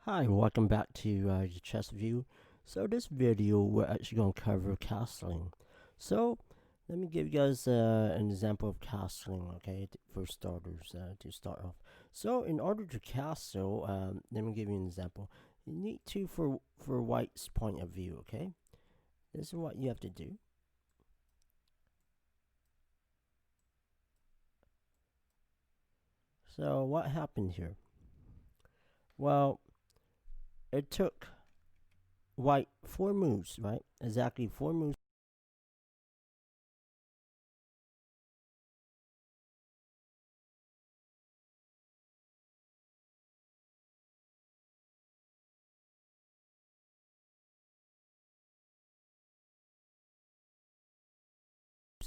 Hi, welcome back to Chessview. So this video we're actually going to cover castling. So let me give you guys an example of castling, okay, for starters to start off. So in order to castle, let me give you an example. You need to for white's point of view, okay. This is what you have to do. So what happened here? Well, it took white 4 moves, right? Exactly 4 moves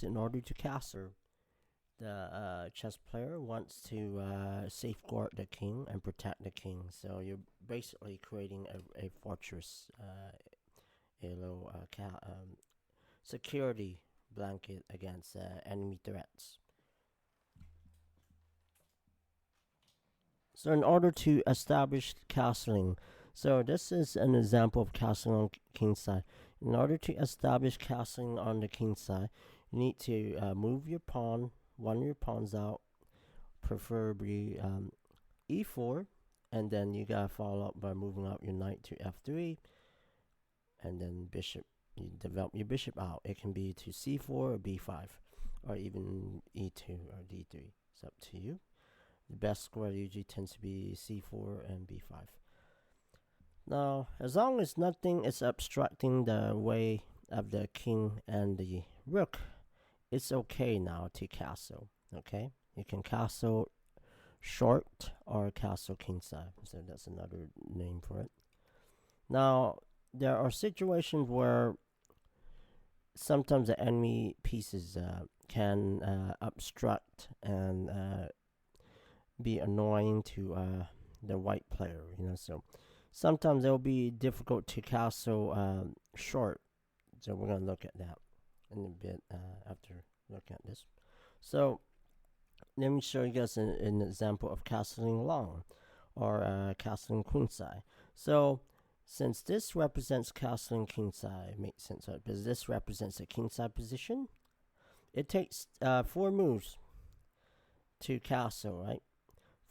in order to castle. The chess player wants to safeguard the king and protect the king. So you're basically creating a fortress, a little security blanket against enemy threats. So in order to establish castling, so this is an example of castling on king's side. In order to establish castling on the king's side, you need to move your pawn, one of your pawns out, preferably e4, and then you gotta follow up by moving up your knight to f3, and then bishop. You develop your bishop out. It can be to c4 or b5, or even e2 or d3. It's up to you. The best square usually tends to be c4 and b5. Now, as long as nothing is obstructing the way of the king and the rook, it's okay now to castle. Okay, you can castle short or castle kingside. So that's another name for it. Now, there are situations where sometimes the enemy pieces can obstruct and be annoying to the white player. So sometimes it'll be difficult to castle short. So we're gonna look at that in a bit after looking at this. So let me show you guys an example of castling long or castling queenside. So since this represents castling kingside, it makes sense, right? Because this represents a kingside position. It takes 4 moves to castle, right?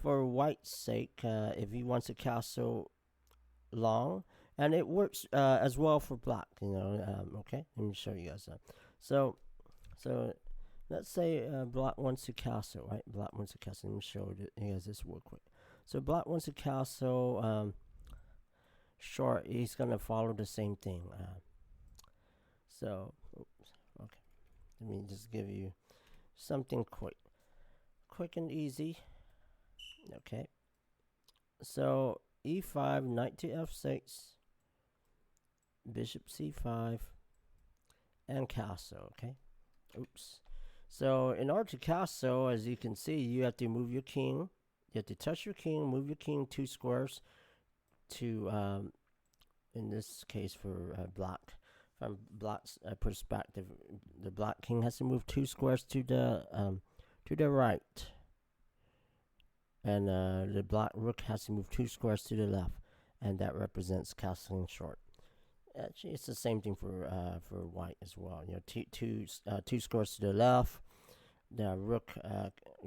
For white's sake, if he wants to castle long, and it works as well for black, okay, let me show you guys that. So let's say black wants to castle, right? Black wants to castle. Let me show you guys this real quick. So black wants to castle short. He's gonna follow the same thing. Oops, okay. Let me just give you something quick and easy. Okay. So e5, knight to f6, bishop c5, and castle. Okay. Oops. So in order to castle, as you can see, you have to move your king. You have to touch your king, move your king 2 squares to, in this case for black, from black's perspective, the black king has to move 2 squares to the right, and the black rook has to move 2 squares to the left, and that represents castling short. Actually, it's the same thing for white as well. Two squares to the left. The rook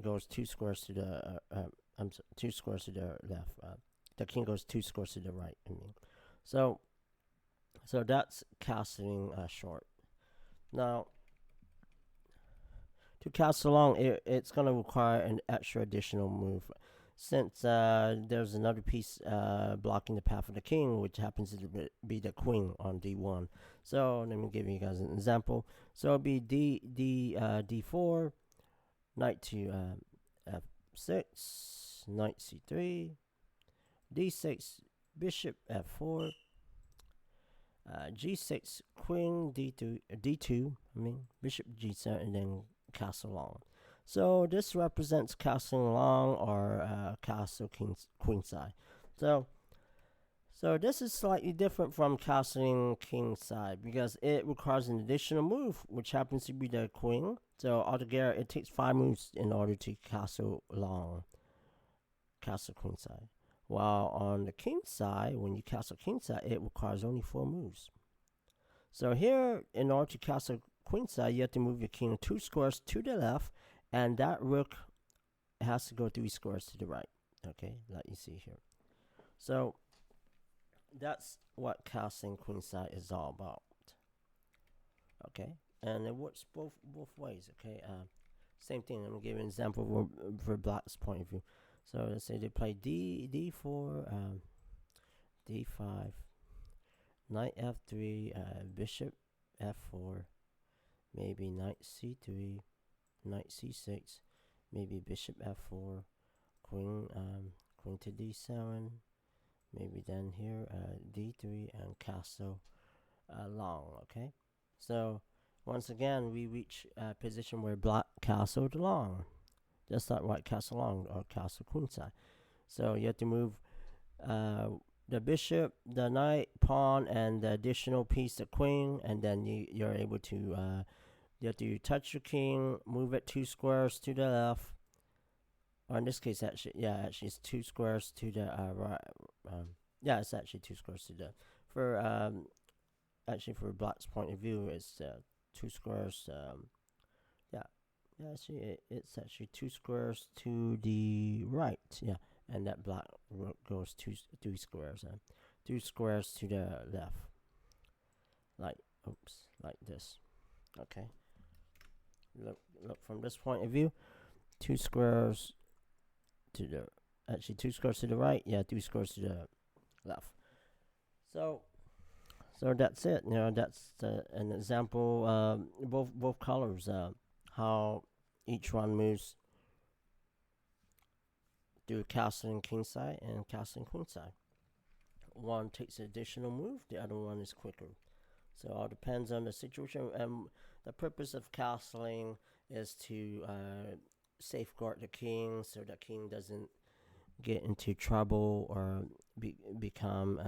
goes 2 squares to the 2 squares to the left. The king goes 2 squares to the right. So that's castling short. Now, to castle long, it's going to require an extra additional move. Since there's another piece blocking the path of the king, which happens to be the queen on d1. So let me give you guys an example. So it'll be d4, knight to f6, knight c3, d6, bishop f4, g6, queen d2, bishop g7, and then castle long. So this represents castling long or castle queenside. So this is slightly different from castling kingside because it requires an additional move, which happens to be the queen. So altogether, it takes 5 moves in order to castle long, castle queenside. While on the king side, when you castle king side, it requires only 4 moves. So here, in order to castle queen side, you have to move your king 2 squares to the left, and that rook has to go 3 squares to the right. Okay, like you see here. So that's what castling queen side is all about. Okay, and it works both ways. Okay, same thing. I'm gonna give you an example for black's point of view. So let's say they play d4, d5, knight f3, bishop f4, maybe knight c3, knight c6, maybe bishop f4, queen to d7, maybe then here d3 and castle long. Okay, so once again we reach a position where black castled long, just like white castle long or castle queenside. So you have to move the bishop, the knight, pawn, and the additional piece, the queen, and then you're able to you have to touch your king, move it 2 squares to the left, or in this case, actually it's 2 squares to the right. It's actually 2 squares to the actually for black's point of view, it's 2 squares. It's actually 2 squares to the right. Yeah, and that black goes 3 squares. 2 squares to the left, like this. Okay. Look from this point of view. 2 squares to the 2 squares to the right. Yeah, 2 squares to the left. So that's it. That's an example. Both colors. How each one moves through castling king side and castling queen side. One takes an additional move, the other one is quicker. So it all depends on the situation. The purpose of castling is to safeguard the king, so the king doesn't get into trouble or become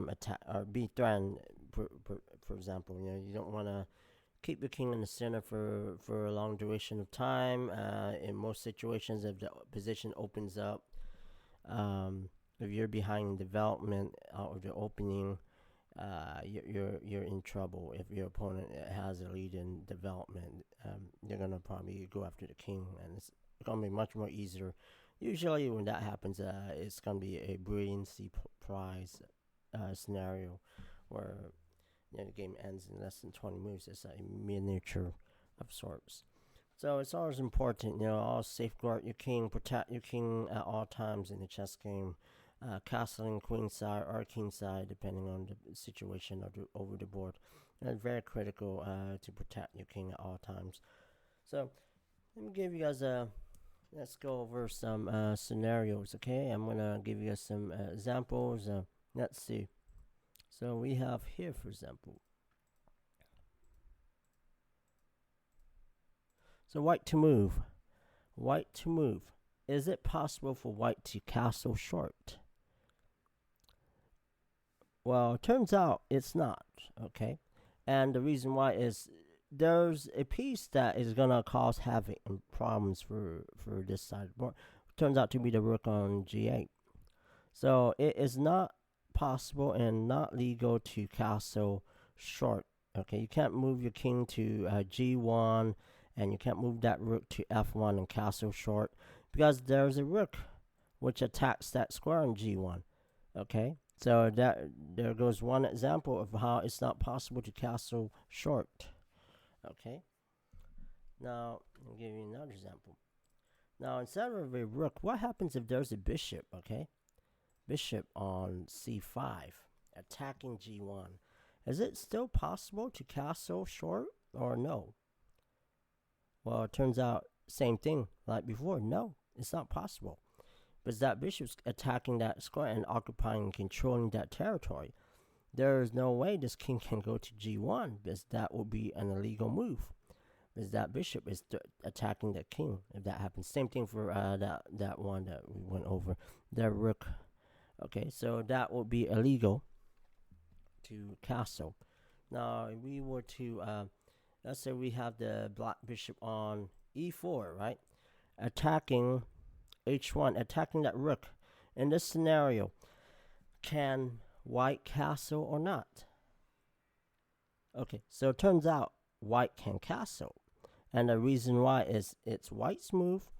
attacked or be threatened. For example, you don't want to keep the king in the center for a long duration of time. In most situations, if the position opens up, if you're behind development or the opening, you're in trouble. If your opponent has a lead in development, they're gonna probably go after the king, and it's gonna be much more easier. Usually, when that happens, it's gonna be a brilliancy prize scenario where the game ends in less than 20 moves. It's a miniature of sorts. So it's always important, always safeguard your king, protect your king at all times in the chess game. Castling queen side or king side, depending on the situation over the board. And very critical to protect your king at all times. So let me give you guys let's go over some scenarios. Okay, I'm gonna give you some examples. Let's see. So we have here, for example. So white to move. White to move. Is it possible for white to castle short? Well, it turns out it's not. Okay, and the reason why is there's a piece that is gonna cause havoc and problems for this side of the board. Turns out to be the rook on g8. So it is not possible and not legal to castle short. Okay, you can't move your king to g1, and you can't move that rook to f1 and castle short because there's a rook which attacks that square on g1. Okay, so there goes one example of how it's not possible to castle short. Okay, now I'll give you another example. Now instead of a rook, what happens if there's a bishop? Okay, bishop on c5 attacking g1. Is it still possible to castle short or no? Well, it turns out same thing like before. No, it's not possible. Because that bishop's attacking that square and occupying and controlling that territory. There is no way this king can go to g1 because that will be an illegal move. Because that bishop is attacking the king if that happens. Same thing for that one that we went over. The rook. Okay, so that will be illegal to castle. Now, if we were to, let's say we have the black bishop on e4, right? Attacking h1, attacking that rook. In this scenario, can white castle or not? Okay, so it turns out white can castle. And the reason why is it's white's move,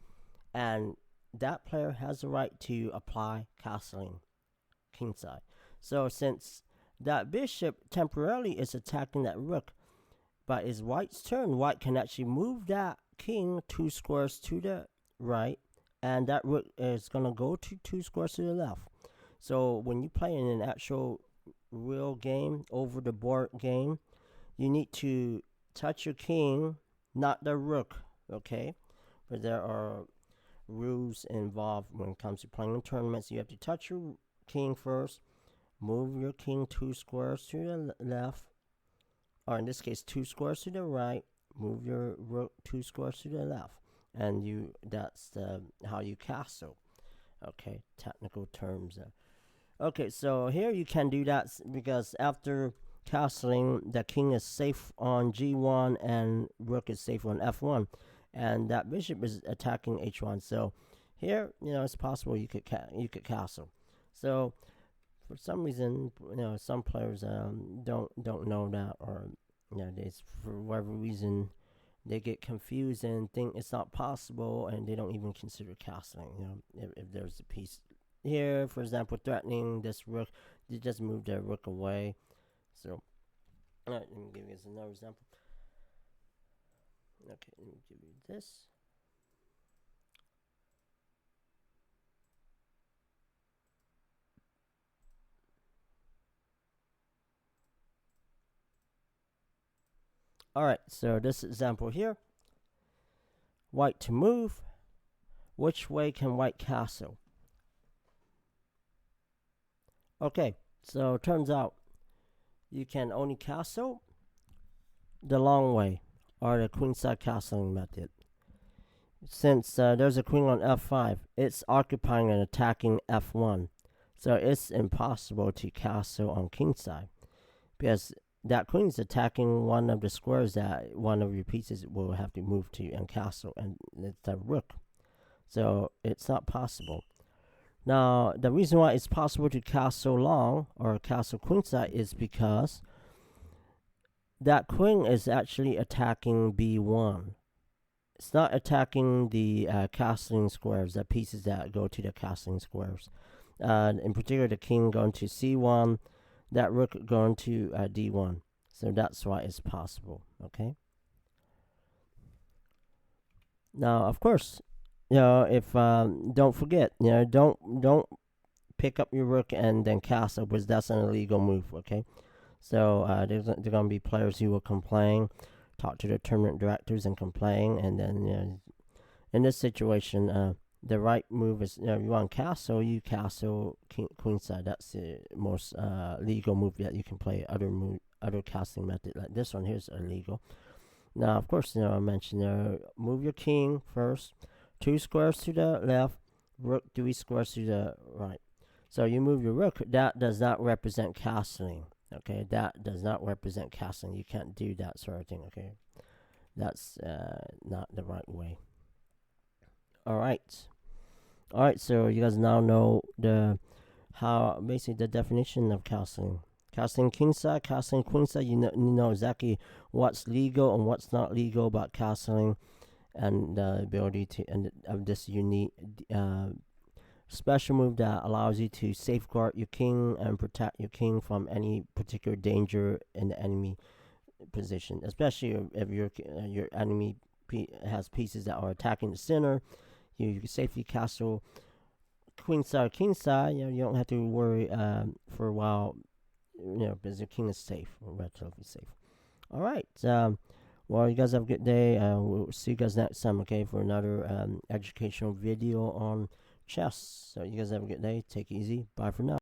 and that player has the right to apply castling kingside. So since that bishop temporarily is attacking that rook, but it's white's turn, white can actually move that king 2 squares to the right, and that rook is going to go to 2 squares to the left. So when you play in an actual real game, over the board game, you need to touch your king, not the rook, okay? But there are rules involved when it comes to playing in tournaments. You have to touch your king first, move your king 2 squares to the left, or in this case 2 squares to the right, move your rook 2 squares to the left, and that's how you castle. Okay, technical terms. Okay, so here you can do that because after castling, the king is safe on g1 and rook is safe on f1, and that bishop is attacking h1. So here, it's possible you could castle. So for some reason, some players don't know that, or for whatever reason they get confused and think it's not possible, and they don't even consider castling. If there's a piece here, for example, threatening this rook, they just move their rook away. So, all right, let me give you guys another example. Okay, let me give you this. All right, so this example here, white to move. Which way can white castle? Okay, so it turns out you can only castle the long way, or the queenside castling method. Since there's a queen on f5, it's occupying and attacking f1. So it's impossible to castle on kingside, because that queen is attacking one of the squares that one of your pieces will have to move to and castle, and it's the rook. So it's not possible. Now, the reason why it's possible to castle long or castle queenside is because that queen is actually attacking b1. It's not attacking the castling squares, the pieces that go to the castling squares. In particular, the king going to c1, that rook going to d1. So that's why it's possible, okay? Now, of course, if don't forget, don't pick up your rook and then castle, because that's an illegal move, okay? So there's going to be players who will complain, talk to the tournament directors and complain, and then in this situation, the right move is, you want to castle, you castle queenside. That's the most legal move that you can play. Other casting method like this one here is illegal. Now, of course, I mentioned move your king first, 2 squares to the left, rook 3 squares to the right. So you move your rook. That does not represent castling. Okay, that does not represent castling. You can't do that sort of thing. Okay, that's not the right way. All right. So you guys now know basically the definition of castling. Casting kingside, casting queenside. You know exactly what's legal and what's not legal about castling, and the ability to of this unique special move that allows you to safeguard your king and protect your king from any particular danger in the enemy position, especially if your enemy has pieces that are attacking the center. You can safely castle queenside, kingside. You don't have to worry for a while, because your king is safe, or relatively safe. All right. Well, you guys have a good day. We'll see you guys next time, okay, for another educational video on chess. So you guys have a good day. Take it easy. Bye for now.